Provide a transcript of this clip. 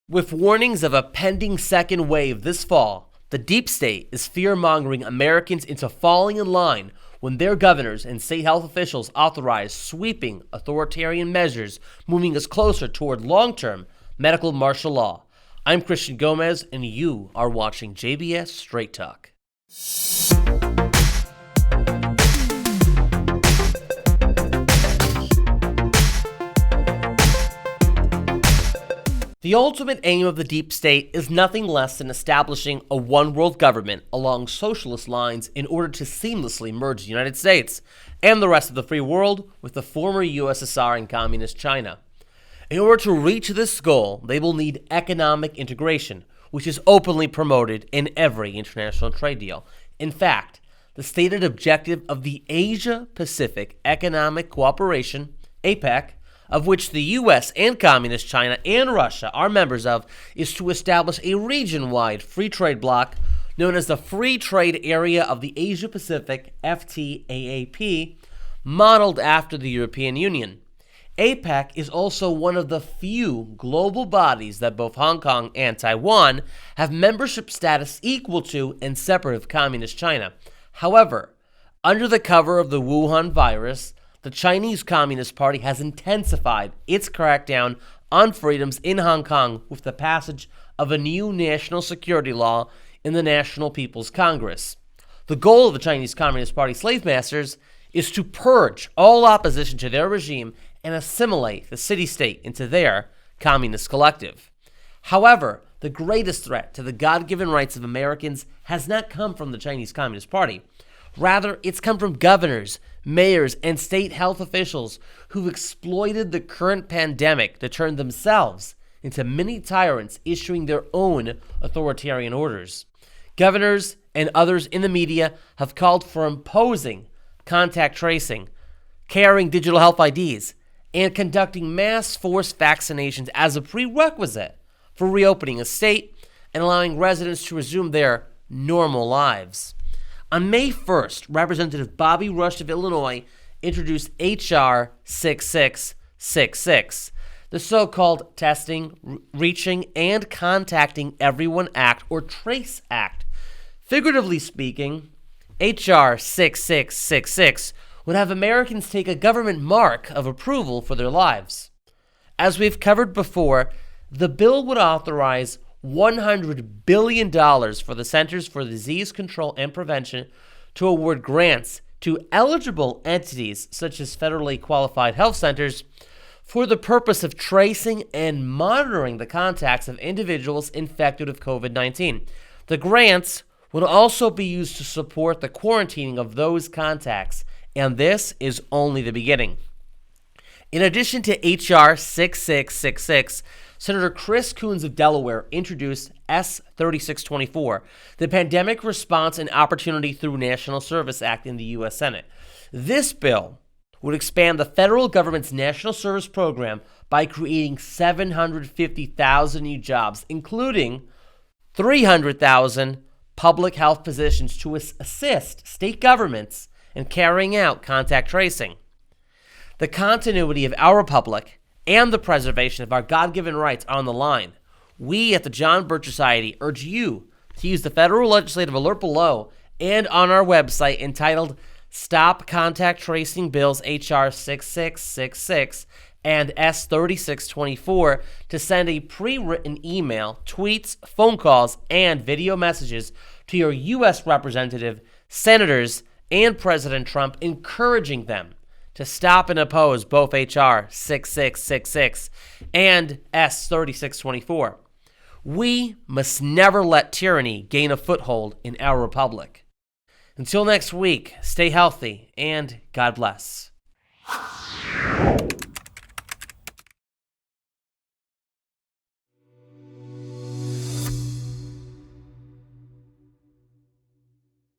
With warnings of a pending second wave this fall, the deep state is fear-mongering Americans into falling in line when their governors and state health officials authorize sweeping authoritarian measures moving us closer toward long-term medical martial law. I'm Christian Gomez, and you are watching JBS Straight Talk. The ultimate aim of the deep state is nothing less than establishing a one-world government along socialist lines in order to seamlessly merge the United States and the rest of the free world with the former USSR and communist China. In order to reach this goal, they will need economic integration, which is openly promoted in every international trade deal. In fact, the stated objective of the Asia-Pacific Economic Cooperation, APEC, of which the U.S. and Communist China and Russia are members of, is to establish a region-wide free trade bloc known as the Free Trade Area of the Asia-Pacific, FTAAP, modeled after the European Union. APEC is also one of the few global bodies that both Hong Kong and Taiwan have membership status equal to and separate of Communist China. However, under the cover of the Wuhan virus, the Chinese Communist Party has intensified its crackdown on freedoms in Hong Kong with the passage of a new national security law in the National People's Congress. The goal of the Chinese Communist Party slave masters is to purge all opposition to their regime and assimilate the city-state into their communist collective. However, the greatest threat to the God-given rights of Americans has not come from the Chinese Communist Party. Rather, it's come from governors, mayors, and state health officials who've exploited the current pandemic to turn themselves into mini tyrants issuing their own authoritarian orders. Governors and others in the media have called for imposing contact tracing, carrying digital health IDs, and conducting mass forced vaccinations as a prerequisite for reopening a state and allowing residents to resume their normal lives. On May 1st, Representative Bobby Rush of Illinois introduced H.R. 6666, the so-called Testing, Reaching, and Contacting Everyone Act, or TRACE Act. Figuratively speaking, H.R. 6666 would have Americans take a government mark of approval for their lives. As we've covered before, the bill would authorize $100 billion for the Centers for Disease Control and Prevention to award grants to eligible entities such as federally qualified health centers for the purpose of tracing and monitoring the contacts of individuals infected with COVID-19. The grants would also be used to support the quarantining of those contacts, and this is only the beginning. In addition to H.R. 6666, Senator Chris Coons of Delaware introduced S. 3624, the Pandemic Response and Opportunity Through National Service Act in the U.S. Senate. This bill would expand the federal government's national service program by creating 750,000 new jobs, including 300,000 public health positions to assist state governments in carrying out contact tracing. The continuity of our republic and the preservation of our God-given rights are on the line. We at the John Birch Society urge you to use the federal legislative alert below and on our website entitled Stop Contact Tracing Bills H.R. 6666 and S. 3624 to send a pre-written email, tweets, phone calls, and video messages to your U.S. representative, senators, and President Trump, encouraging them to stop and oppose both H.R. 6666 and S. 3624. We must never let tyranny gain a foothold in our republic. Until next week, stay healthy and God bless.